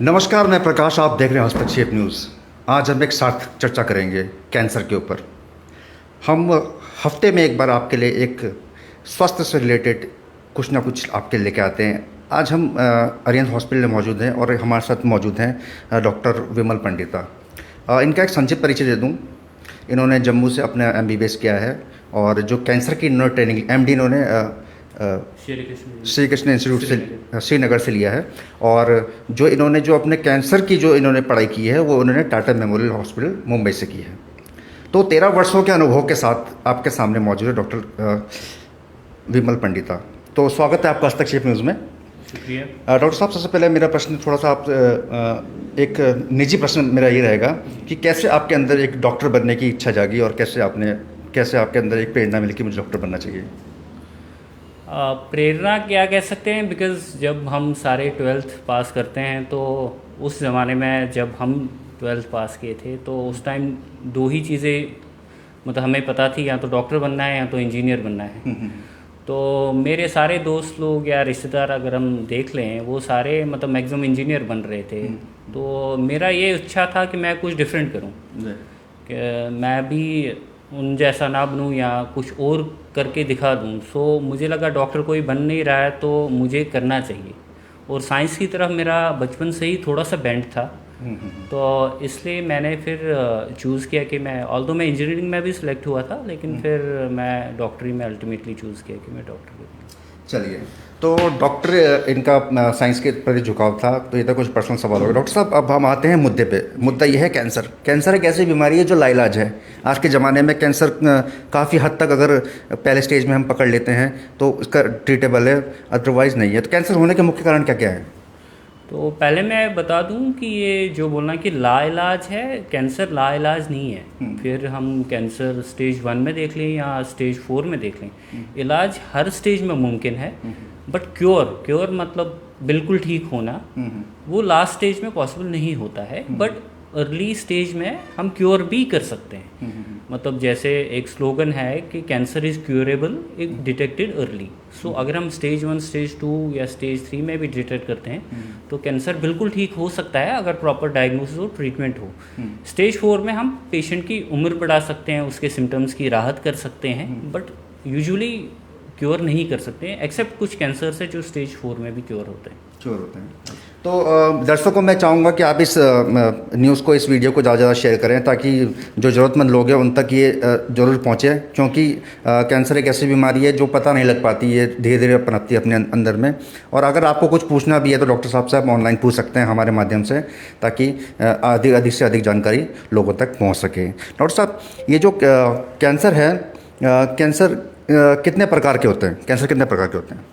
नमस्कार, मैं प्रकाश। आप देख रहे हैं हस्तक्षेप न्यूज़। आज हम एक सार्थक चर्चा करेंगे कैंसर के ऊपर। हम हफ्ते में एक बार आपके लिए एक स्वास्थ्य से रिलेटेड कुछ ना कुछ आपके लिए लेके आते हैं। आज हम अरिहंत हॉस्पिटल में मौजूद हैं और हमारे साथ मौजूद हैं डॉक्टर विमल पंडिता। इनका एक संक्षिप्त परिचय दे दूं। इन्होंने जम्मू से अपना MBBS किया है और जो कैंसर की इन्होंने ट्रेनिंग MD इन्होंने श्री कृष्ण इंस्टीट्यूट से श्रीनगर से लिया है। और जो इन्होंने जो अपने कैंसर की जो इन्होंने पढ़ाई की है वो उन्होंने टाटा मेमोरियल हॉस्पिटल मुंबई से की है। तो 13 वर्षों के अनुभव के साथ आपके सामने मौजूद है डॉक्टर विमल पंडिता। तो स्वागत है आपका हस्तक्षेप न्यूज़ में। शुक्रिया। डॉक्टर साहब, सबसे पहले मेरा प्रश्न थोड़ा सा आप एक निजी प्रश्न मेरा ये रहेगा कि कैसे आपके अंदर एक डॉक्टर बनने की इच्छा जागी और कैसे आपके अंदर एक प्रेरणा मिली कि मुझे डॉक्टर बनना चाहिए? प्रेरणा क्या कह सकते हैं, बिकॉज़ जब हम सारे 12th पास करते हैं तो उस ज़माने में जब हम 12th पास किए थे तो उस टाइम दो ही चीज़ें मतलब हमें पता थी, या तो डॉक्टर बनना है या तो इंजीनियर बनना है। तो मेरे सारे दोस्त लोग या रिश्तेदार अगर हम देख लें वो सारे मतलब मैक्सिमम इंजीनियर बन रहे थे। तो मेरा ये इच्छा था कि मैं कुछ डिफरेंट करूं, कि मैं भी उन जैसा ना बनूं या कुछ और करके दिखा दूं। सो मुझे लगा डॉक्टर कोई बन नहीं रहा है तो मुझे करना चाहिए। और साइंस की तरफ मेरा बचपन से ही थोड़ा सा बेंड था। तो इसलिए मैंने फिर चूज़ किया कि मैं ऑल्दो मैं इंजीनियरिंग में भी सिलेक्ट हुआ था, लेकिन फिर मैं डॉक्टरी में अल्टीमेटली चूज़ किया कि मैं डॉक्टर बनूँ। चलिए, तो डॉक्टर इनका साइंस के प्रति झुकाव था, तो ये तो कुछ पर्सनल सवाल होगा। डॉक्टर साहब, अब हम आते हैं मुद्दे पे। मुद्दा ये है कैंसर। कैंसर एक ऐसी बीमारी है जो लाइलाज है। आज के ज़माने में कैंसर काफ़ी हद तक अगर पहले स्टेज में हम पकड़ लेते हैं तो इसका ट्रीटेबल है, अदरवाइज़ नहीं है। तो कैंसर होने के मुख्य कारण क्या क्या है? तो पहले मैं बता दूं कि ये जो बोलना कि लाइलाज है, कैंसर लाइलाज नहीं है। फिर हम कैंसर स्टेज 1 में देख लें या स्टेज 4 में देख लें, इलाज हर स्टेज में मुमकिन है। बट क्योर मतलब बिल्कुल ठीक होना, वो लास्ट स्टेज में पॉसिबल नहीं होता है। बट अर्ली स्टेज में हम क्योर भी कर सकते हैं। मतलब जैसे एक स्लोगन है कि cancer is curable if detected early. So अगर हम स्टेज 1, स्टेज 2 या स्टेज 3 में भी डिटेक्ट करते हैं तो कैंसर बिल्कुल ठीक हो सकता है अगर प्रॉपर डायग्नोसिस और ट्रीटमेंट हो। स्टेज 4 में हम पेशेंट की उम्र बढ़ा सकते हैं, उसके सिम्टम्स की राहत कर सकते हैं, बट यूजुअली क्योर नहीं कर सकते हैं, एक्सेप्ट कुछ कैंसर से जो स्टेज 4 में भी क्योर होते हैं। तो दर्शकों को मैं चाहूँगा कि आप इस न्यूज़ को, इस वीडियो को ज़्यादा से ज़्यादा शेयर करें ताकि जो ज़रूरतमंद लोग हैं उन तक ये ज़रूर पहुँचे, क्योंकि कैंसर एक ऐसी बीमारी है जो पता नहीं लग पाती है, धीरे धीरे पनपती है अपने अंदर में। और अगर आपको कुछ पूछना भी है तो डॉक्टर साहब से आप ऑनलाइन पूछ सकते हैं हमारे माध्यम से, ताकि अधिक से अधिक जानकारी लोगों तक पहुँच सके। डॉक्टर साहब, ये जो कैंसर है, कैंसर कितने प्रकार के होते हैं? कैंसर कितने प्रकार के होते हैं?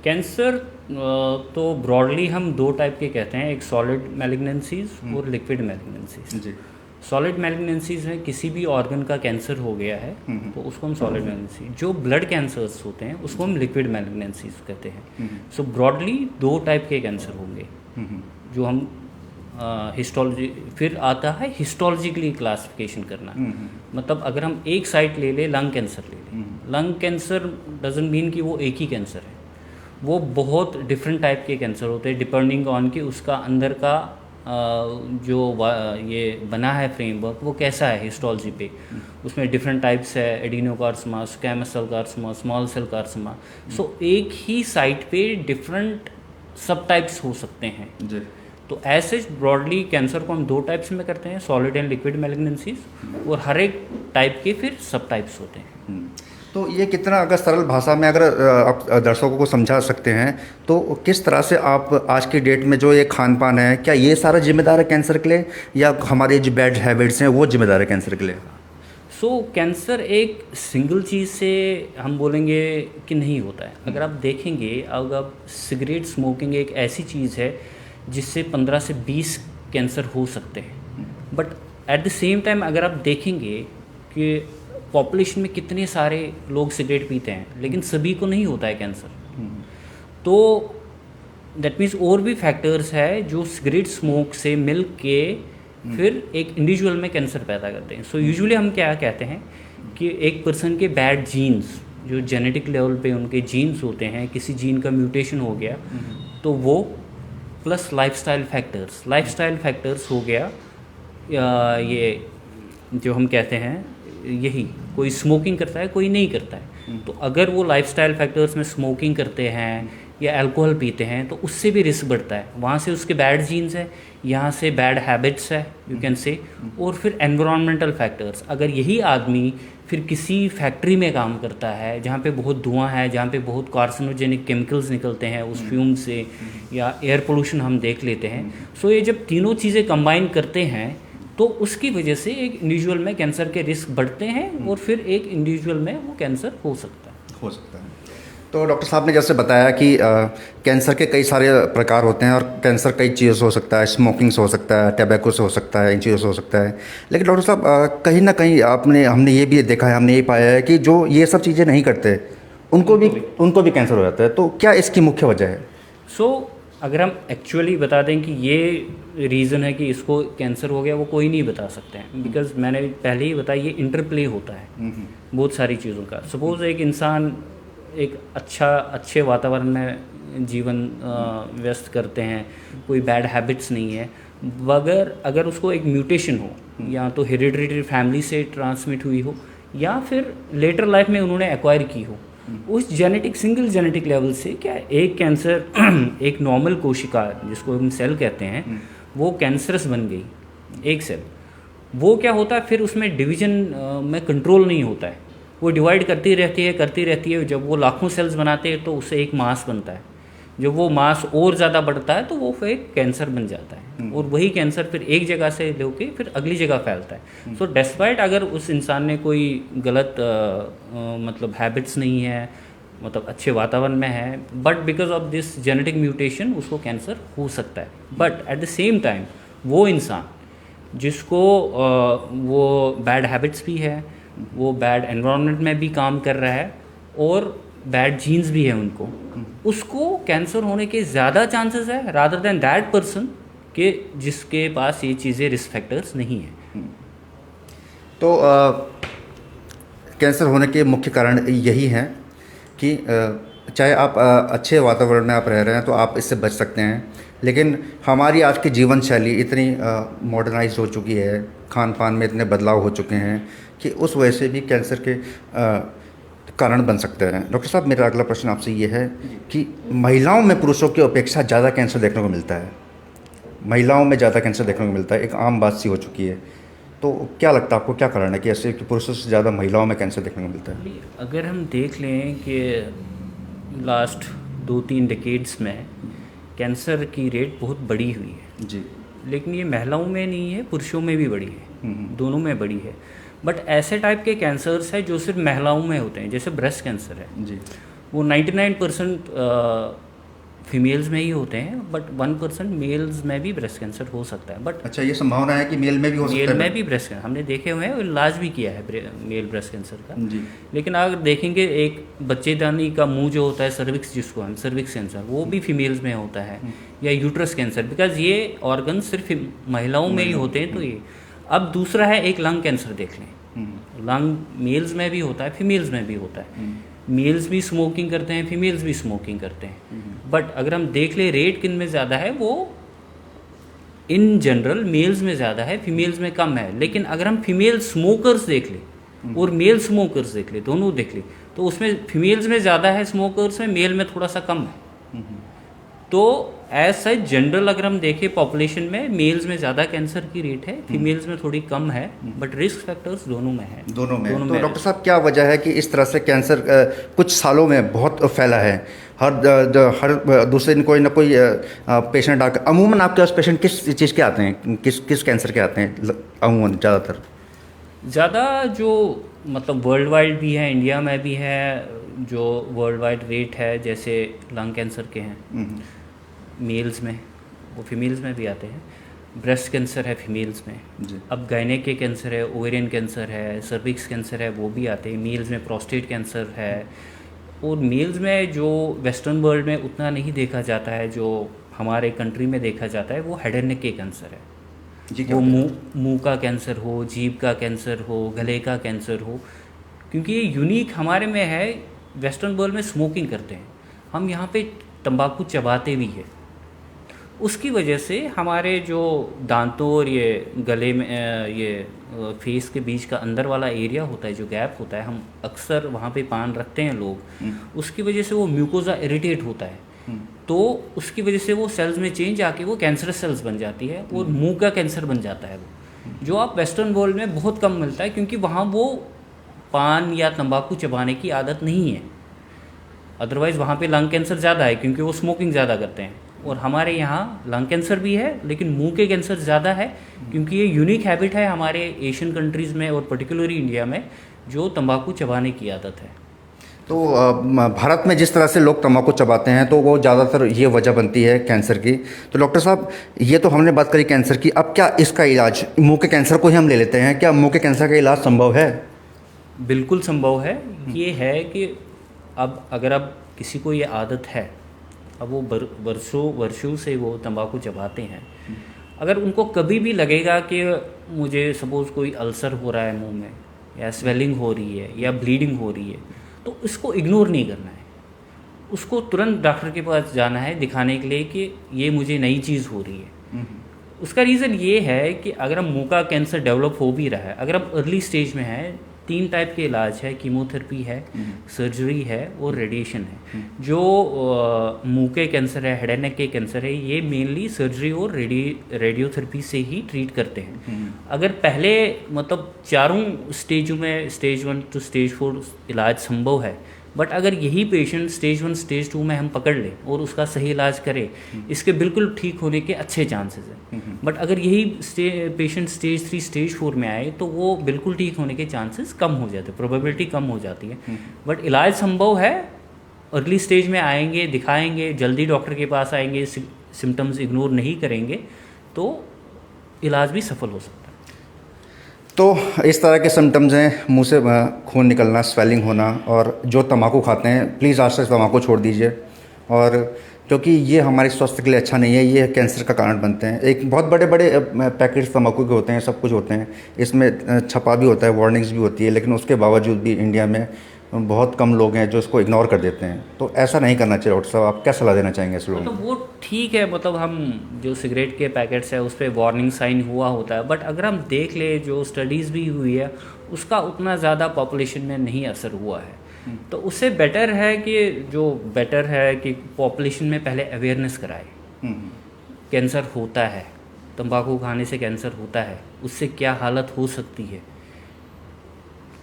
कैंसर तो ब्रॉडली हम दो टाइप के कहते हैं, एक सॉलिड मैलिग्नेंसीज और लिक्विड मैलिग्नेंसीज। जी। सॉलिड मैलिग्नेंसीज है किसी भी ऑर्गन का कैंसर हो गया है तो उसको हम सॉलिड मैलिग्नेंसी। जो ब्लड कैंसर्स होते हैं उसको हम लिक्विड मैलिग्नेंसीज कहते हैं। सो ब्रॉडली दो टाइप के कैंसर होंगे जो हम हिस्टोलॉजी, फिर आता है हिस्टोलॉजिकली क्लासिफिकेशन करना। मतलब अगर हम एक साइट ले लें, लंग कैंसर ले लें, लंग कैंसर डजंट मीन कि वो एक ही कैंसर है। वो बहुत डिफरेंट टाइप के कैंसर होते हैं डिपेंडिंग ऑन कि उसका अंदर का जो ये बना है फ्रेमवर्क वो कैसा है हिस्टोलॉजी पे। उसमें डिफरेंट टाइप्स है, adenocarcinoma, squamous cell carcinoma, small cell carcinoma. So एक ही साइट पे डिफरेंट सब टाइप्स हो सकते हैं जी। तो ऐसे ब्रॉडली कैंसर को हम दो टाइप्स में करते हैं, सॉलिड एंड लिक्विड मैलिग्नेंसीज, और हर एक टाइप के फिर सब टाइप्स होते हैं। तो ये कितना, अगर सरल भाषा में अगर आप दर्शकों को समझा सकते हैं तो किस तरह से आप आज की डेट में जो ये खान पान है, क्या ये सारा जिम्मेदार है कैंसर के लिए, या हमारे जो बैड हैबिट्स हैं वो जिम्मेदार है कैंसर के लिए? कैंसर एक सिंगल चीज़ से हम बोलेंगे कि नहीं होता है। अगर आप देखेंगे, अगर सिगरेट स्मोकिंग एक ऐसी चीज़ है जिससे 15 से 20 कैंसर हो सकते हैं। But at the same time अगर आप देखेंगे कि पॉपुलेशन में कितने सारे लोग सिगरेट पीते हैं लेकिन सभी को नहीं होता है कैंसर, तो दैट मीन्स और भी फैक्टर्स है जो सिगरेट स्मोक से मिल के फिर एक इंडिविजुअल में कैंसर पैदा करते हैं। सो यूजुअली हम क्या कहते हैं कि एक पर्सन के बैड जीन्स, जो जेनेटिक लेवल पे उनके जीन्स होते हैं, किसी जीन का म्यूटेशन हो गया तो वो प्लस लाइफस्टाइल फैक्टर्स हो गया ये जो हम कहते हैं, यही कोई स्मोकिंग करता है, कोई नहीं करता है। तो अगर वो लाइफस्टाइल फैक्टर्स में स्मोकिंग करते हैं या अल्कोहल पीते हैं तो उससे भी रिस्क बढ़ता है। वहाँ से उसके बैड जीन्स है, यहाँ से बैड हैबिट्स है यू कैन से। और फिर एनवायरमेंटल फैक्टर्स, अगर यही आदमी फिर किसी फैक्ट्री में काम करता है जहाँ पे बहुत धुआं है, जहाँ पे बहुत कार्सिनोजेनिक केमिकल्स निकलते हैं उस फ्यूम से, या एयर पोल्यूशन हम देख लेते हैं। सो ये जब तीनों चीज़ें कंबाइन करते हैं तो उसकी वजह से एक इंडिविजुअल में कैंसर के रिस्क बढ़ते हैं और फिर एक इंडिविजुअल में वो कैंसर हो सकता है। तो डॉक्टर साहब ने जैसे बताया कि कैंसर के कई सारे प्रकार होते हैं और कैंसर कई चीज़ों से हो सकता है, स्मोकिंग से हो सकता है, टैबैको से हो सकता है, इन चीज़ों से हो सकता है। लेकिन डॉक्टर साहब कहीं ना कहीं हमने ये भी देखा है, हमने ये पाया है कि जो ये सब चीज़ें नहीं करते उनको भी कैंसर हो जाता है। तो क्या इसकी मुख्य वजह है? अगर हम एक्चुअली बता दें कि ये रीज़न है कि इसको कैंसर हो गया, वो कोई नहीं बता सकते हैं। बिकॉज मैंने पहले ही बताया, ये इंटरप्ले होता है बहुत सारी चीज़ों का। सपोज़ एक इंसान एक अच्छे वातावरण में जीवन व्यस्त करते हैं, कोई बैड हैबिट्स नहीं है, मगर अगर उसको एक म्यूटेशन हो, या तो हेरिडिटरी फैमिली से ट्रांसमिट हुई हो या फिर लेटर लाइफ में उन्होंने एक्वायर की हो, उस सिंगल जेनेटिक लेवल से क्या एक कैंसर एक नॉर्मल कोशिका जिसको हम सेल कहते हैं वो कैंसरस बन गई, एक सेल, वो क्या होता है फिर उसमें डिवीजन में कंट्रोल नहीं होता है, वो डिवाइड करती रहती है। जब वो लाखों सेल्स बनाते हैं तो उससे एक मास बनता है। जब वो मास और ज़्यादा बढ़ता है तो वो फिर एक कैंसर बन जाता है, और वही कैंसर फिर एक जगह से लेके फिर अगली जगह फैलता है। सो डेस्पाइट अगर उस इंसान ने कोई गलत मतलब हैबिट्स नहीं है, मतलब अच्छे वातावरण में है, but because of this genetic mutation उसको कैंसर हो सकता है। But at the same time वो इंसान जिसको वो बैड हैबिट्स भी है, वो बैड एनवायरनमेंट में भी काम कर रहा है और बैड जीन्स भी है उनको, उसको कैंसर होने के ज़्यादा चांसेस है रादर देन दैट पर्सन के जिसके पास ये चीज़ें रिस्क फैक्टर्स नहीं है। तो कैंसर होने के मुख्य कारण यही हैं कि चाहे आप अच्छे वातावरण में आप रह रहे हैं तो आप इससे बच सकते हैं, लेकिन हमारी आज की जीवन शैली इतनी मॉडर्नाइज हो चुकी है, खान पान में इतने बदलाव हो चुके हैं कि उस वजह से भी कैंसर के कारण बन सकते हैं। डॉक्टर साहब, मेरा अगला प्रश्न आपसे ये है कि महिलाओं में पुरुषों की अपेक्षा ज़्यादा कैंसर देखने को मिलता है, महिलाओं में ज़्यादा कैंसर देखने को मिलता है, एक आम बात सी हो चुकी है। तो क्या लगता है आपको, क्या कारण है कि ऐसे कि पुरुषों से ज़्यादा महिलाओं में कैंसर देखने को मिलता है? अगर हम देख लें कि लास्ट 2-3 डिकेड्स में कैंसर की रेट बहुत बड़ी हुई है जी, लेकिन ये महिलाओं में नहीं है, पुरुषों में भी बड़ी है, दोनों में बड़ी है। बट ऐसे टाइप के कैंसर्स है जो सिर्फ महिलाओं में होते हैं, जैसे ब्रेस्ट कैंसर है जी, वो 99% फीमेल्स में ही होते हैं, बट 1% मेल्स में भी ब्रेस्ट कैंसर हो सकता है। बट अच्छा, ये संभावना है कि मेल में भी हो सकता है? मेल में भी ब्रेस्ट कैंसर हमने देखे हुए हैं और इलाज भी किया है मेल ब्रेस्ट कैंसर का जी। लेकिन अगर देखेंगे एक बच्चेदानी का मुंह जो होता है, सर्विक्स जिसको हम सर्विक्स कैंसर, वो भी फीमेल्स में होता है, या यूट्रस कैंसर, बिकॉज ये ऑर्गन सिर्फ महिलाओं में ही होते हैं। तो ये अब दूसरा है एक लंग कैंसर देख लें, लंग मेल्स में भी होता है, फीमेल्स में भी होता है। मेल्स भी स्मोकिंग करते हैं, फीमेल्स भी स्मोकिंग करते हैं, बट अगर हम देख ले रेट किन में ज़्यादा है, वो इन जनरल मेल्स में ज़्यादा है, फीमेल्स में कम है। लेकिन अगर हम फीमेल स्मोकर्स देख ले और मेल स्मोकर्स देख ले, दोनों देख ले, तो उसमें फीमेल्स में ज़्यादा है स्मोकर्स में, मेल में थोड़ा सा कम है। तो एज सच जनरल अगर हम देखें पॉपुलेशन में, मेल्स में ज़्यादा कैंसर की रेट है, फीमेल्स में थोड़ी कम है, बट रिस्क फैक्टर्स दोनों में है। दोनों में। तो डॉक्टर साहब, क्या वजह है कि इस तरह से कैंसर कुछ सालों में बहुत फैला है? हर दूसरे दिन कोई ना कोई पेशेंट आकर, अमूमन आपके पास पेशेंट किस चीज़ के आते हैं, किस कैंसर के आते हैं अमूमन ज़्यादातर? ज़्यादा जो मतलब वर्ल्ड वाइड भी है, इंडिया में भी है, जो वर्ल्ड वाइड रेट है, जैसे लंग कैंसर के हैं मेल्स में, वो फीमेल्स में भी आते हैं। ब्रेस्ट कैंसर है फीमेल्स में जी। अब गायने के कैंसर है, ओवेरियन कैंसर है, सर्विक्स कैंसर है, वो भी आते हैं। मेल्स में प्रोस्टेट कैंसर है, और मेल्स में जो वेस्टर्न वर्ल्ड में उतना नहीं देखा जाता है, जो हमारे कंट्री में देखा जाता है, वो हेड एंड नेक के कैंसर है। वो मुंह का कैंसर हो, जीभ का कैंसर हो, गले का कैंसर हो, क्योंकि ये यूनिक हमारे में है। वेस्टर्न वर्ल्ड में स्मोकिंग करते हैं, हम यहाँ पे तंबाकू चबाते भी है, उसकी वजह से हमारे जो दांतों और ये गले में ये फेस के बीच का अंदर वाला एरिया होता है, जो गैप होता है, हम अक्सर वहाँ पे पान रखते हैं लोग, उसकी वजह से वो म्यूकोजा इरिटेट होता है, तो उसकी वजह से वो सेल्स में चेंज आके वो कैंसरस सेल्स बन जाती है और मुंह का कैंसर बन जाता है वो, जो आप वेस्टर्न वर्ल्ड में बहुत कम मिलता है, क्योंकि वहाँ वो पान या तंबाकू चबाने की आदत नहीं है। अदरवाइज़ वहाँ पे लंग कैंसर ज़्यादा है क्योंकि वो स्मोकिंग ज़्यादा करते हैं, और हमारे यहाँ लंग कैंसर भी है लेकिन मुंह के कैंसर ज़्यादा है, क्योंकि ये यूनिक हैबिट है हमारे एशियन कंट्रीज़ में और पर्टिकुलरली इंडिया में, जो तंबाकू चबाने की आदत है। तो भारत में जिस तरह से लोग तंबाकू चबाते हैं तो वो ज़्यादातर ये वजह बनती है कैंसर की। तो डॉक्टर साहब, ये तो हमने बात करी कैंसर की, अब क्या इसका इलाज, मुंह के कैंसर को ही हम ले लेते हैं, क्या मुंह के कैंसर का इलाज संभव है? बिल्कुल संभव है। ये है कि अब अगर अब किसी को ये आदत है, अब वो वर्षों से वो तंबाकू चबाते हैं, अगर उनको कभी भी लगेगा कि मुझे सपोज़ कोई अल्सर हो रहा है मुंह में, या स्वेलिंग हो रही है या ब्लीडिंग हो रही है, तो इसको इग्नोर नहीं करना है, उसको तुरंत डॉक्टर के पास जाना है दिखाने के लिए कि ये मुझे नई चीज़ हो रही है। उसका रीज़न ये है कि अगर हम मुंह का कैंसर डेवलप हो भी रहा है, अगर हम अर्ली स्टेज में हैं, 3 टाइप के इलाज है, कीमोथेरेपी है, सर्जरी है और रेडिएशन है। जो मुंह के कैंसर है, हेड एंड नेक के कैंसर है, ये मेनली सर्जरी और रेडियोथेरेपी से ही ट्रीट करते हैं। अगर पहले मतलब चारों स्टेजों में स्टेज 1 to स्टेज 4 इलाज संभव है, बट अगर यही पेशेंट स्टेज 1 स्टेज 2 में हम पकड़ लें और उसका सही इलाज करें, इसके बिल्कुल ठीक होने के अच्छे चांसेस हैं। बट अगर यही पेशेंट स्टेज 3 स्टेज 4 में आए तो वो बिल्कुल ठीक होने के चांसेस कम हो जाते हैं, प्रोबेबिलिटी कम हो जाती है। बट इलाज संभव है, अर्ली स्टेज में आएंगे, दिखाएंगे, जल्दी डॉक्टर के पास आएंगे, सिम्टम्स इग्नोर नहीं करेंगे तो इलाज भी सफल हो सकता है। तो इस तरह के सिम्टम्स हैं, मुंह से खून निकलना, स्वेलिंग होना, और जो तंबाकू खाते हैं प्लीज़ आज से तंबाकू छोड़ दीजिए, और क्योंकि ये हमारे स्वास्थ्य के लिए अच्छा नहीं है, ये कैंसर का कारण बनते हैं। एक बहुत बड़े बड़े पैकेट्स तंबाकू के होते हैं, सब कुछ होते हैं, इसमें छपा भी होता है, वार्निंग्स भी होती है, लेकिन उसके बावजूद भी इंडिया में बहुत कम लोग हैं जो इसको इग्नोर कर देते हैं। तो ऐसा नहीं करना चाहिए। डॉक्टर साहब, आप क्या सलाह देना चाहेंगे ऐसे लोगों को? तो वो ठीक है, मतलब हम जो सिगरेट के पैकेट्स है उस पर वार्निंग साइन हुआ होता है, बट अगर हम देख ले जो स्टडीज़ भी हुई है उसका उतना ज़्यादा पॉपुलेशन में नहीं असर हुआ है। तो उससे बेटर है कि पॉपुलेशन में पहले अवेयरनेस कराए, कैंसर होता है, तंबाकू खाने से कैंसर होता है, उससे क्या हालत हो सकती है,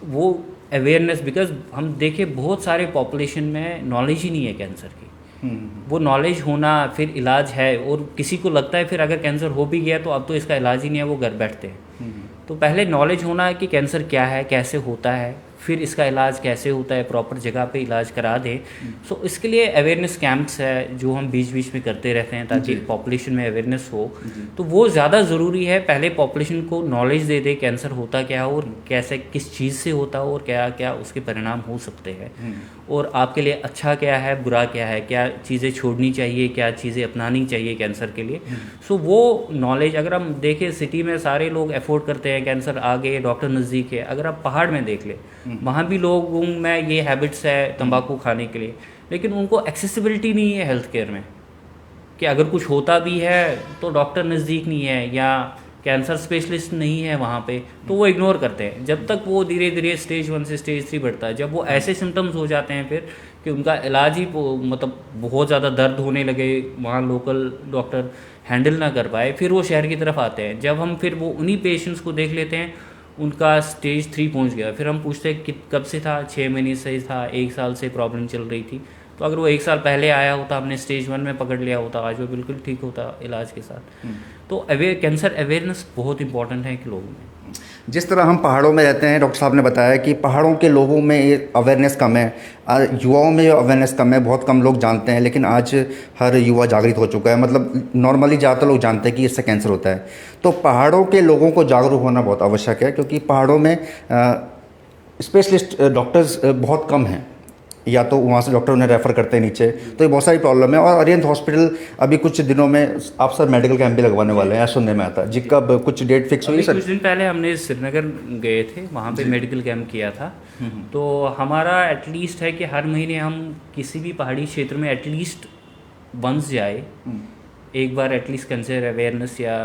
वो अवेयरनेस। बिकॉज हम देखें बहुत सारे पॉपुलेशन में नॉलेज ही नहीं है कैंसर की। वो नॉलेज होना, फिर इलाज है, और किसी को लगता है फिर अगर कैंसर हो भी गया तो अब तो इसका इलाज ही नहीं है, वो घर बैठते हैं। तो पहले नॉलेज होना है कि कैंसर क्या है, कैसे होता है, फिर इसका इलाज कैसे होता है, प्रॉपर जगह पे इलाज करा दें। सो इसके लिए अवेयरनेस कैंप्स है जो हम बीच बीच में करते रहते हैं ताकि पॉपुलेशन में अवेयरनेस हो। तो वो ज़्यादा ज़रूरी है, पहले पॉपुलेशन को नॉलेज दे दे कैंसर होता क्या है और कैसे, किस चीज़ से होता है और क्या क्या उसके परिणाम हो सकते हैं, और आपके लिए अच्छा क्या है, बुरा क्या है, क्या चीज़ें छोड़नी चाहिए, क्या चीज़ें अपनानी चाहिए कैंसर के लिए। सो वो नॉलेज, अगर हम देखें सिटी में सारे लोग अफोर्ड करते हैं, कैंसर आ गए, डॉक्टर नज़दीक है। अगर आप पहाड़ में देख ले, वहाँ भी लोगों में ये हैबिट्स है तंबाकू खाने के लिए, लेकिन उनको एक्सेसिबिलिटी नहीं है हेल्थ केयर में, कि अगर कुछ होता भी है तो डॉक्टर नज़दीक नहीं है या कैंसर स्पेशलिस्ट नहीं है वहाँ पे, तो वो इग्नोर करते हैं। जब तक वो धीरे धीरे स्टेज 1 से स्टेज 3 बढ़ता है, जब वो ऐसे सिम्टम्स हो जाते हैं फिर कि उनका इलाज ही मतलब बहुत ज़्यादा दर्द होने लगे, वहाँ लोकल डॉक्टर हैंडल ना कर पाए, फिर वो शहर की तरफ आते हैं। जब हम फिर वो उन्हीं पेशेंट्स को देख लेते हैं, उनका स्टेज 3 पहुँच गया, फिर हम पूछते हैं कि कब से था, 6 महीने से था, 1 साल से प्रॉब्लम चल रही थी। तो अगर वो 1 साल पहले आया होता, हमने स्टेज 1 में पकड़ लिया होता, आज वो बिल्कुल ठीक होता इलाज के साथ। तो कैंसर अवेयरनेस बहुत इंपॉर्टेंट है कि लोगों में। जिस तरह हम पहाड़ों में रहते हैं, डॉक्टर साहब ने बताया कि पहाड़ों के लोगों में ये अवेयरनेस कम है, युवाओं में अवेयरनेस कम है, बहुत कम लोग जानते हैं, लेकिन आज हर युवा जागृत हो चुका है। मतलब नॉर्मली ज़्यादातर लोग जानते हैं कि इससे कैंसर होता है। तो पहाड़ों के लोगों को जागरूक होना बहुत आवश्यक है, क्योंकि पहाड़ों में स्पेशलिस्ट डॉक्टर्स बहुत कम हैं, या तो वहाँ से डॉक्टर उन्हें रेफ़र करते हैं नीचे। तो ये बहुत सारी प्रॉब्लम है। और अरिहंत हॉस्पिटल अभी कुछ दिनों में आप सर मेडिकल कैंप भी लगवाने वाले हैं, सुनने में आता है जी। कब कुछ डेट फिक्स हुई सर? कुछ दिन पहले हमने श्रीनगर गए थे, वहाँ पे मेडिकल कैंप किया था। तो हमारा एटलीस्ट है कि हर महीने हम किसी भी पहाड़ी क्षेत्र में एटलीस्ट वंस जाए, एक बार एटलीस्ट कैंसर अवेयरनेस या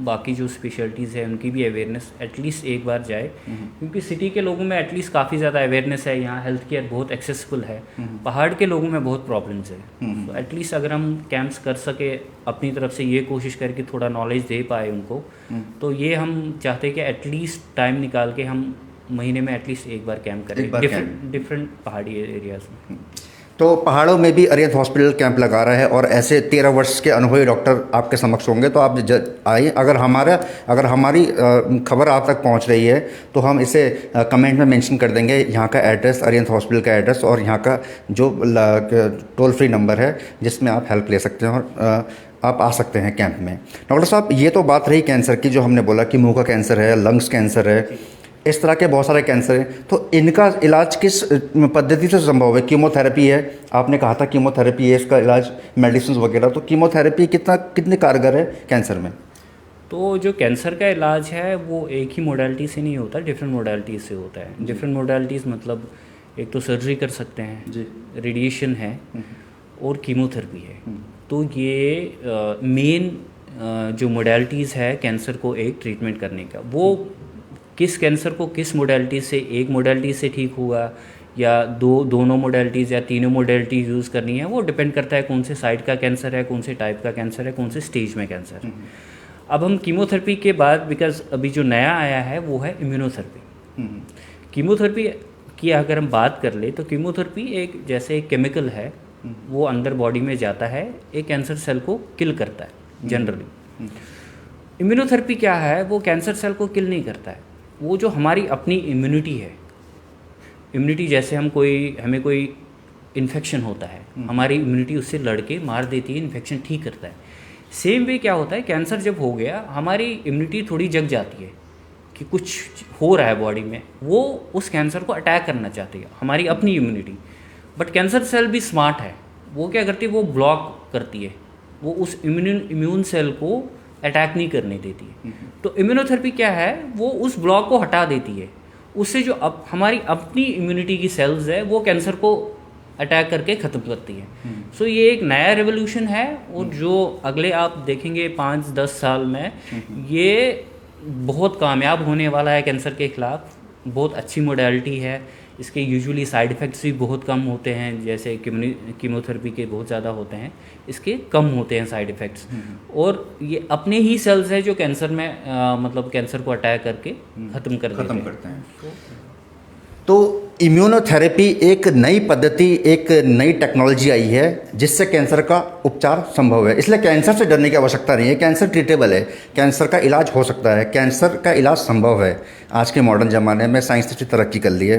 बाकी जो स्पेशलिटीज़ है उनकी भी अवेयरनेस एटलीस्ट एक बार जाए, क्योंकि सिटी के लोगों में एटलीस्ट काफ़ी ज़्यादा अवेयरनेस है, यहाँ हेल्थ केयर बहुत एक्सेसिबल है, पहाड़ के लोगों में बहुत प्रॉब्लम्स है। तो एटलीस्ट अगर हम कैंप्स कर सके अपनी तरफ से, ये कोशिश करके थोड़ा नॉलेज दे पाए उनको, तो ये हम चाहते हैं कि एटलीस्ट टाइम निकाल के हम महीने में एटलीस्ट एक बार कैंप करें डिफरेंट पहाड़ी एरियाज में। तो पहाड़ों में भी अरिहंत हॉस्पिटल कैंप लगा रहा है और ऐसे 13 वर्ष के अनुभवी डॉक्टर आपके समक्ष होंगे, तो आप आइए। अगर हमारी खबर आप तक पहुंच रही है तो हम इसे कमेंट में मेंशन कर देंगे, यहाँ का एड्रेस, अरिहंत हॉस्पिटल का एड्रेस और यहाँ का जो टोल फ्री नंबर है जिसमें आप हेल्प ले सकते हैं और आप आ सकते हैं कैंप में। डॉक्टर साहब, ये तो बात रही कैंसर की, जो हमने बोला कि मुंह का कैंसर है, लंग्स कैंसर है, इस तरह के बहुत सारे कैंसर हैं। तो इनका इलाज किस पद्धति से संभव है? कीमोथेरेपी है, आपने कहा था कीमोथेरेपी है इसका इलाज, मेडिसिन वगैरह, तो कीमोथेरेपी कितनी कारगर है कैंसर में? तो जो कैंसर का इलाज है वो एक ही मोडालिटी से नहीं होता, डिफरेंट मोडालिटीज़ से होता है। डिफरेंट मोडालिटीज़ मतलब एक तो सर्जरी कर सकते हैं जी, रेडिएशन है और कीमोथेरेपी है। तो ये मेन जो मोडालिटीज़ है कैंसर को एक ट्रीटमेंट करने का, वो किस कैंसर को किस मोडालिटी से, एक मोडालिटी से ठीक हुआ या दोनों मोडालिटीज़ या तीनों मोडालिटीज़ यूज़ करनी है, वो डिपेंड करता है कौन से साइड का कैंसर है, कौन से टाइप का कैंसर है, कौन से स्टेज में कैंसर है। अब हम कीमोथेरेपी के बाद, बिकॉज अभी जो नया आया है वो है इम्यूनोथेरेपी। कीमोथेरेपी की अगर हम बात कर ले तो कीमोथेरेपी एक जैसे एक केमिकल है, वो अंदर बॉडी में जाता है, एक कैंसर सेल को किल करता है जनरली। इम्यूनोथेरेपी क्या है, वो कैंसर सेल को किल नहीं करता है, वो जो हमारी अपनी इम्यूनिटी है, इम्यूनिटी जैसे हमें कोई इन्फेक्शन होता है, हमारी इम्यूनिटी उससे लड़के मार देती है, इन्फेक्शन ठीक करता है। सेम वे क्या होता है, कैंसर जब हो गया हमारी इम्यूनिटी थोड़ी जग जाती है कि कुछ हो रहा है बॉडी में, वो उस कैंसर को अटैक करना चाहती है, हमारी अपनी इम्यूनिटी। बट कैंसर सेल भी स्मार्ट है, वो क्या करती है, वो ब्लॉक करती है, वो उस इम्यून सेल को अटैक नहीं करने देती है। तो इम्यूनोथेरेपी क्या है, वो उस ब्लॉक को हटा देती है, उससे जो हमारी अपनी इम्यूनिटी की सेल्स है वो कैंसर को अटैक करके ख़त्म करती है। सो ये एक नया रेवोल्यूशन है और जो अगले आप देखेंगे 5-10 साल में ये बहुत कामयाब होने वाला है कैंसर के खिलाफ। बहुत अच्छी मोडालिटी है, इसके यूजुअली साइड इफ़ेक्ट्स भी बहुत कम होते हैं, जैसे कीमोथेरेपी के बहुत ज़्यादा होते हैं, इसके कम होते हैं साइड इफ़ेक्ट्स। और ये अपने ही सेल्स हैं जो कैंसर में मतलब कैंसर को अटैक करके ख़त्म करते हैं। तो इम्यूनोथेरेपी एक नई पद्धति, एक नई टेक्नोलॉजी आई है जिससे कैंसर का उपचार संभव है, इसलिए कैंसर से डरने की आवश्यकता नहीं है। कैंसर ट्रीटेबल है, कैंसर का इलाज हो सकता है, कैंसर का इलाज संभव है। आज के मॉडर्न ज़माने में साइंस ने तरक्की कर ली है।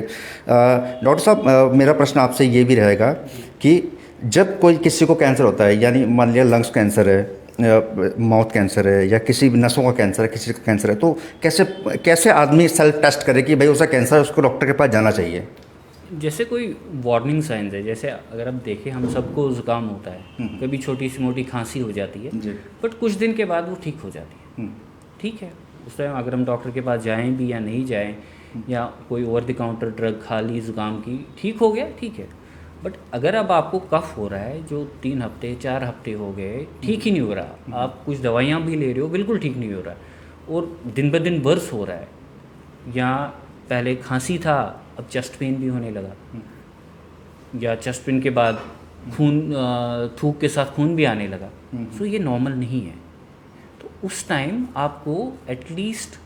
डॉक्टर साहब, मेरा प्रश्न आपसे ये भी रहेगा कि जब कोई किसी को कैंसर होता है, यानी मान लिया लंग्स कैंसर है, माउथ कैंसर है या किसी भी नसों का कैंसर है, किसी का कैंसर है, तो कैसे आदमी सेल्फ टेस्ट करे कि भाई उसका कैंसर है, उसको डॉक्टर के पास जाना चाहिए? जैसे कोई वार्निंग साइंस है, जैसे अगर आप देखें हम सबको ज़ुकाम होता है, कभी छोटी सी मोटी खांसी हो जाती है, बट कुछ दिन के बाद वो ठीक हो जाती है। ठीक है, उस टाइम अगर हम डॉक्टर के पास जाएं भी या नहीं जाएं, या कोई ओवर द काउंटर ड्रग खा ली ज़ुकाम की, ठीक हो गया, ठीक है। बट अगर अब आपको कफ हो रहा है जो 3 हफ्ते 4 हफ्ते हो गए, ठीक ही नहीं हो रहा, आप कुछ दवाइयाँ भी ले रहे हो, बिल्कुल ठीक नहीं हो रहा, और दिन ब दिन वर्स हो रहा है, या पहले खांसी था अब चेस्ट पेन भी होने लगा, या चेस्ट पेन के बाद खून थूक के साथ खून भी आने लगा, सो ये नॉर्मल नहीं है। तो उस टाइम आपको एटलीस्ट,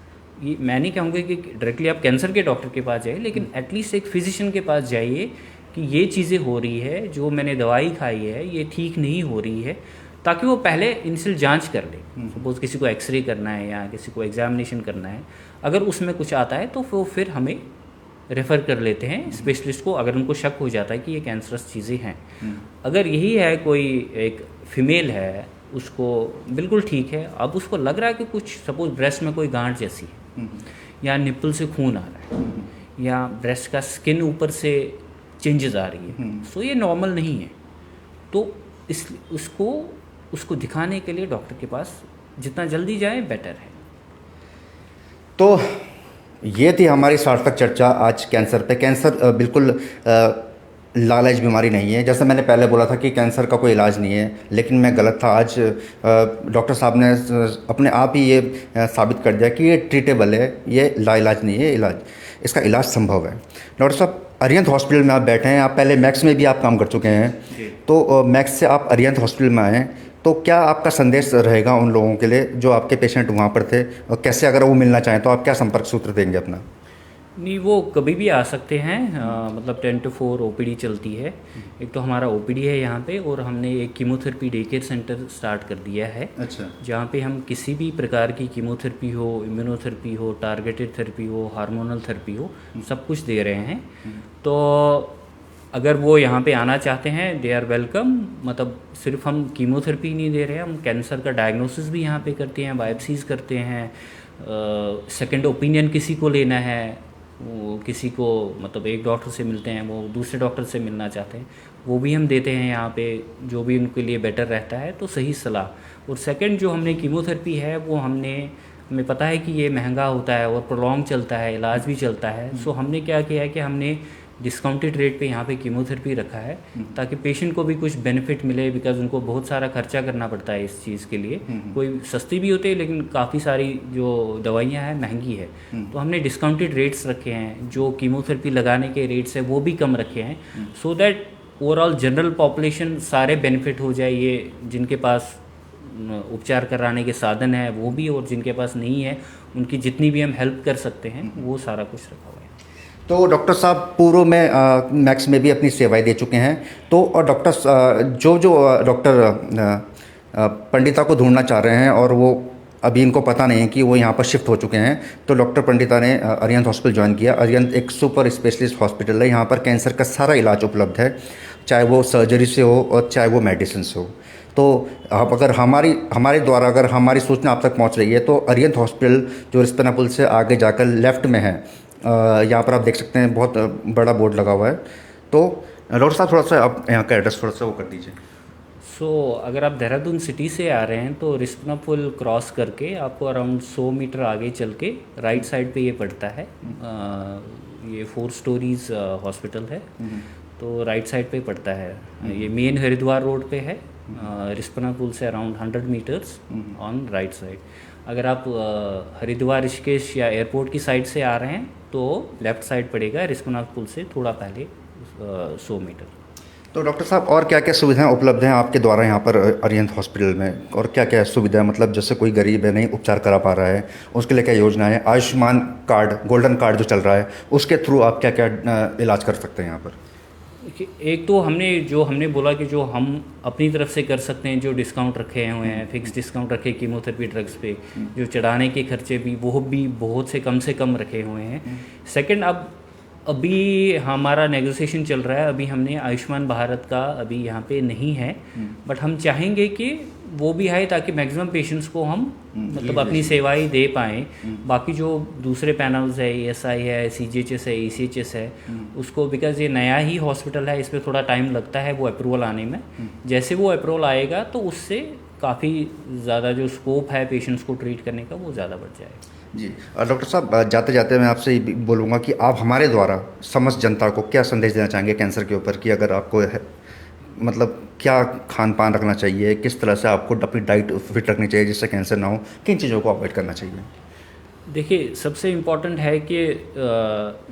ये मैं नहीं कहूँगा कि डायरेक्टली आप कैंसर के डॉक्टर के पास जाइए, लेकिन एटलीस्ट एक फिजिशियन के पास जाइए कि ये चीज़ें हो रही है, जो मैंने दवाई खाई है ये ठीक नहीं हो रही है, ताकि वो पहले इनिशियल जांच कर ले। सपोज किसी को एक्सरे करना है या किसी को एग्जामिनेशन करना है, अगर उसमें कुछ आता है तो वो फिर हमें रेफ़र कर लेते हैं स्पेशलिस्ट को, अगर उनको शक हो जाता है कि ये कैंसरस चीज़ें हैं। अगर यही है, कोई एक फीमेल है, उसको बिल्कुल ठीक है, अब उसको लग रहा है कि कुछ सपोज ब्रेस्ट में कोई गांठ जैसी है, या निप्पल से खून आ रहा है, या ब्रेस्ट का स्किन ऊपर से चेंजेस आ रही है, सो ये नॉर्मल नहीं है, तो उसको दिखाने के लिए डॉक्टर के पास जितना जल्दी जाए बेटर है। तो ये थी हमारी सार्थक चर्चा आज कैंसर पे। कैंसर बिल्कुल लाइलाज बीमारी नहीं है। जैसे मैंने पहले बोला था कि कैंसर का कोई इलाज नहीं है, लेकिन मैं गलत था। आज डॉक्टर साहब ने अपने आप ही ये साबित कर दिया कि ये ट्रीटेबल है, ये लाइलाज नहीं है, इलाज, इसका इलाज संभव है। डॉक्टर साहब, अरिहंत हॉस्पिटल में आप बैठे हैं, आप पहले मैक्स में भी आप काम कर चुके हैं, तो मैक्स से आप अरिहंत हॉस्पिटल में आए, तो क्या आपका संदेश रहेगा उन लोगों के लिए जो आपके पेशेंट वहाँ पर थे, और कैसे अगर वो मिलना चाहें तो आप क्या संपर्क सूत्र देंगे अपना? नहीं, वो कभी भी आ सकते हैं। मतलब 10 to 4 ओपीडी चलती है। एक तो हमारा ओपीडी है यहाँ पे, और हमने एक chemotherapy day care centre start कर दिया है। अच्छा। जहाँ पे हम किसी भी प्रकार की कीमोथेरेपी हो, इम्यूनोथेरेपी हो, टारगेटेड थेरेपी हो, हार्मोनल थेरेपी हो, सब कुछ दे रहे हैं। तो अगर वो यहाँ पे आना चाहते हैं, दे आर वेलकम। मतलब सिर्फ हम कीमोथेरेपी नहीं दे रहे हैं, हम कैंसर का डायग्नोसिस भी यहाँ पे करते हैं, बायोप्सीज करते हैं। सेकंड ओपिनियन किसी को लेना है, वो किसी को मतलब एक डॉक्टर से मिलते हैं, वो दूसरे डॉक्टर से मिलना चाहते हैं, वो भी हम देते हैं यहाँ पे, जो भी उनके लिए बेटर रहता है, तो सही सलाह। और सेकंड जो हमने कीमोथेरेपी है वो हमें पता है कि ये महंगा होता है और प्रोलॉन्ग चलता है, इलाज भी चलता है। सो हमने क्या किया है कि हमने डिस्काउंटेड रेट पे यहाँ पे कीमोथेरेपी रखा है, ताकि पेशेंट को भी कुछ बेनिफिट मिले, बिकॉज उनको बहुत सारा खर्चा करना पड़ता है इस चीज़ के लिए। कोई सस्ती भी होती है, लेकिन काफ़ी सारी जो दवाइयाँ हैं महंगी है। तो हमने डिस्काउंटेड रेट्स रखे हैं, जो कीमोथेरेपी लगाने के रेट्स है वो भी कम रखे हैं, so that overall general population सारे बेनिफिट हो जाए। ये जिनके पास उपचार कराने के साधन है वो भी, और जिनके पास नहीं है उनकी जितनी भी हम हेल्प कर सकते हैं वो सारा कुछ रखा हुआ है। तो डॉक्टर साहब, पूर्व में मैक्स में भी अपनी सेवाएं दे चुके हैं, तो और डॉक्टर जो डॉक्टर पंडिता को ढूंढना चाह रहे हैं और वो अभी इनको पता नहीं है कि वो यहाँ पर शिफ्ट हो चुके हैं, तो डॉक्टर पंडिता ने अरिहंत हॉस्पिटल ज्वाइन किया। अरिहंत एक सुपर स्पेशलिस्ट हॉस्पिटल है, यहाँ पर कैंसर का सारा इलाज उपलब्ध है, चाहे वो सर्जरी से हो और चाहे वो मेडिसिन से हो। तो आप अगर हमारे द्वारा अगर हमारी सूचना आप तक पहुँच रही है, तो अरिहंत हॉस्पिटल जो रिस्पना पुल से आगे जाकर लेफ़्ट में है, यहाँ पर आप देख सकते हैं बहुत बड़ा बोर्ड लगा हुआ है। तो डॉक्टर साहब, थोड़ा सा आप यहाँ का एड्रेस थोड़ा सा वो कर दीजिए। सो अगर आप देहरादून सिटी से आ रहे हैं तो रिस्पना पुल क्रॉस करके आपको अराउंड 100 मीटर आगे चल के राइट साइड पे ये पड़ता है। ये 4 स्टोरीज हॉस्पिटल है, तो राइट साइड पे पड़ता है। ये मेन हरिद्वार रोड पे है, रिस्पना पुल से around 100 meters on right side. अगर आप हरिद्वार ऋषिकेश या एयरपोर्ट की साइड से आ रहे हैं तो लेफ़्ट साइड पड़ेगा, रिस्पना पुल से थोड़ा पहले 100 मीटर। तो डॉक्टर साहब, और क्या क्या सुविधाएं उपलब्ध हैं आपके द्वारा यहाँ पर अरिहंत हॉस्पिटल में, और क्या क्या सुविधाएं, मतलब जैसे कोई गरीब है, नहीं उपचार करा पा रहा है, उसके लिए क्या योजना है? आयुष्मान कार्ड, गोल्डन कार्ड जो चल रहा है, उसके थ्रू आप क्या क्या इलाज कर सकते हैं यहाँ पर? एक तो हमने बोला कि जो हम अपनी तरफ से कर सकते हैं, जो डिस्काउंट रखे हुए हैं, फिक्स डिस्काउंट रखे कीमोथेरेपी ड्रग्स पे, जो चढ़ाने के खर्चे भी वो भी बहुत से कम रखे हुए हैं। सेकंड, अभी हमारा नेगोशिएशन चल रहा है, अभी हमने आयुष्मान भारत का अभी यहाँ पे नहीं है, बट हम चाहेंगे कि वो भी आए, ताकि मैक्सिमम पेशेंट्स को हम मतलब अपनी सेवाएं दे पाएँ। बाकी जो दूसरे पैनल्स है, ESI है, CGHS है, ECHS है, उसको बिकॉज ये नया ही हॉस्पिटल है, इस पर थोड़ा टाइम लगता है वो अप्रूवल आने में। जैसे वो अप्रूवल आएगा तो उससे काफ़ी ज़्यादा जो स्कोप है पेशेंट्स को ट्रीट करने का वो ज़्यादा बढ़ जाएगा। जी, डॉक्टर साहब, जाते जाते मैं आपसे ये बोलूँगा कि आप हमारे द्वारा समस्त जनता को क्या संदेश देना चाहेंगे कैंसर के ऊपर, कि अगर आपको मतलब क्या खान पान रखना चाहिए, किस तरह से आपको अपनी डाइट फिट रखनी चाहिए जिससे कैंसर ना हो, किन चीज़ों को अवॉइड करना चाहिए? देखिए, सबसे इम्पॉर्टेंट है कि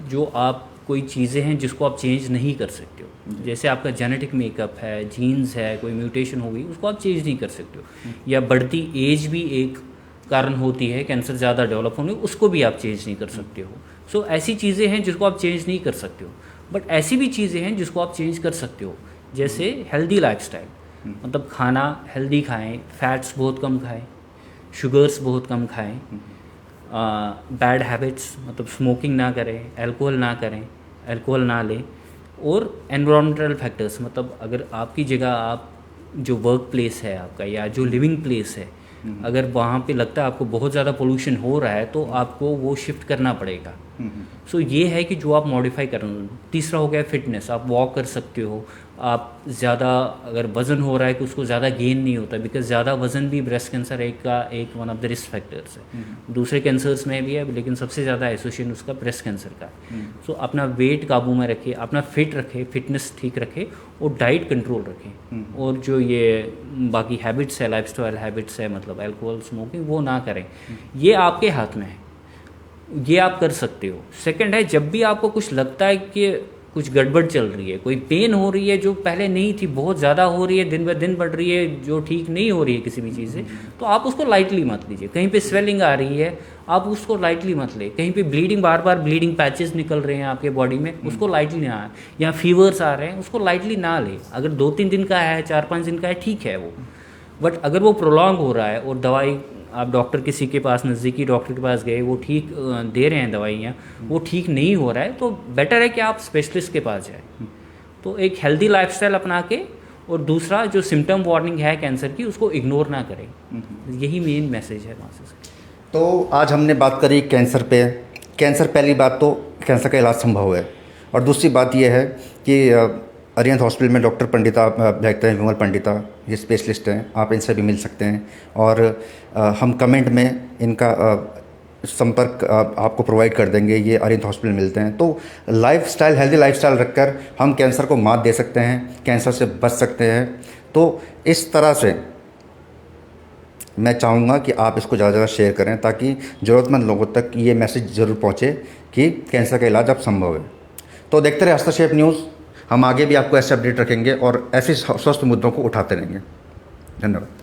जो आप कोई चीज़ें हैं जिसको आप चेंज नहीं कर सकते हो, जैसे आपका जेनेटिक मेकअप है, जीन्स है, कोई म्यूटेशन हो गई, उसको आप चेंज नहीं कर सकते हो, या बढ़ती एज भी एक कारण होती है कैंसर ज़्यादा डेवलप होने, उसको भी आप चेंज नहीं कर सकते हो। सो ऐसी चीज़ें हैं जिसको आप चेंज नहीं कर सकते हो, बट ऐसी भी चीज़ें हैं जिसको आप चेंज कर सकते हो, जैसे हेल्दी लाइफस्टाइल, मतलब खाना हेल्दी खाएं, फैट्स बहुत कम खाएं, शुगर्स बहुत कम खाएं, बैड हैबिट्स मतलब स्मोकिंग ना करें, अल्कोहल ना लें, और एनवायरमेंटल फैक्टर्स, मतलब अगर आपकी जगह आप जो वर्क प्लेस है आपका या जो लिविंग प्लेस है, अगर वहाँ पे लगता है आपको बहुत ज़्यादा पोल्यूशन हो रहा है तो आपको वो शिफ्ट करना पड़ेगा। सो ये है कि जो आप मॉडिफाई कर। तीसरा हो गया फिटनेस, आप वॉक कर सकते हो, आप ज़्यादा अगर वज़न हो रहा है कि उसको ज़्यादा गेन नहीं होता, बिकॉज ज़्यादा वज़न भी ब्रेस्ट कैंसर एक one of the risk factors है। दूसरे कैंसर्स में भी है, लेकिन सबसे ज़्यादा एसोसिएशन उसका ब्रेस्ट कैंसर का है। सो अपना वेट काबू में रखे, अपना फिट रखे, फिटनेस ठीक रखे और डाइट कंट्रोल रखें। और जो ये बाकी हैबिट्स है, लाइफस्टाइल हैबिट्स है, मतलब अल्कोहल स्मोकिंग, वो ना करें। ये आपके हाथ में है, ये आप कर सकते हो। सेकंड है, जब भी आपको कुछ लगता है कि कुछ गड़बड़ चल रही है, कोई पेन हो रही है जो पहले नहीं थी, बहुत ज़्यादा हो रही है, दिन ब दिन बढ़ रही है, जो ठीक नहीं हो रही है किसी भी चीज़ से, तो आप उसको लाइटली मत लीजिए। कहीं पे स्वेलिंग आ रही है, आप उसको लाइटली मत ले। कहीं पे ब्लीडिंग, बार बार ब्लीडिंग पैचेस निकल रहे हैं आपके बॉडी में, उसको लाइटली ना, या फीवर्स आ रहे हैं, उसको लाइटली ना ले। अगर 2-3 दिन का है, 4-5 दिन का है, ठीक है वो। बट अगर वो प्रोलॉन्ग हो रहा है और दवाई आप डॉक्टर किसी के पास, नज़दीकी डॉक्टर के पास गए, वो ठीक दे रहे हैं दवाइयाँ, वो ठीक नहीं हो रहा है, तो बेटर है कि आप स्पेशलिस्ट के पास जाएं। तो एक हेल्दी लाइफस्टाइल अपना के, और दूसरा जो सिम्टम वार्निंग है कैंसर की, उसको इग्नोर ना करें। यही मेन मैसेज है वहाँ से। तो आज हमने बात करी कैंसर पे। कैंसर, पहली बात तो कैंसर का इलाज संभव है, और दूसरी बात यह है कि अरिहंत हॉस्पिटल में डॉक्टर पंडिता बैठते हैं, विमल पंडिता, ये स्पेशलिस्ट हैं, आप इनसे भी मिल सकते हैं। और हम कमेंट में इनका संपर्क आपको प्रोवाइड कर देंगे। ये अरिहंत हॉस्पिटल मिलते हैं। तो लाइफस्टाइल, हेल्दी लाइफस्टाइल रखकर हम कैंसर को मात दे सकते हैं, कैंसर से बच सकते हैं। तो इस तरह से मैं चाहूँगा कि आप इसको ज़्यादा से ज़्यादा शेयर करें, ताकि ज़रूरतमंद लोगों तक ये मैसेज ज़रूर पहुँचे कि कैंसर का इलाज अब संभव है। तो देखते रहे हस्तक्षेप न्यूज़। हम आगे भी आपको ऐसे अपडेट रखेंगे और ऐसे स्वस्थ मुद्दों को उठाते रहेंगे। धन्यवाद।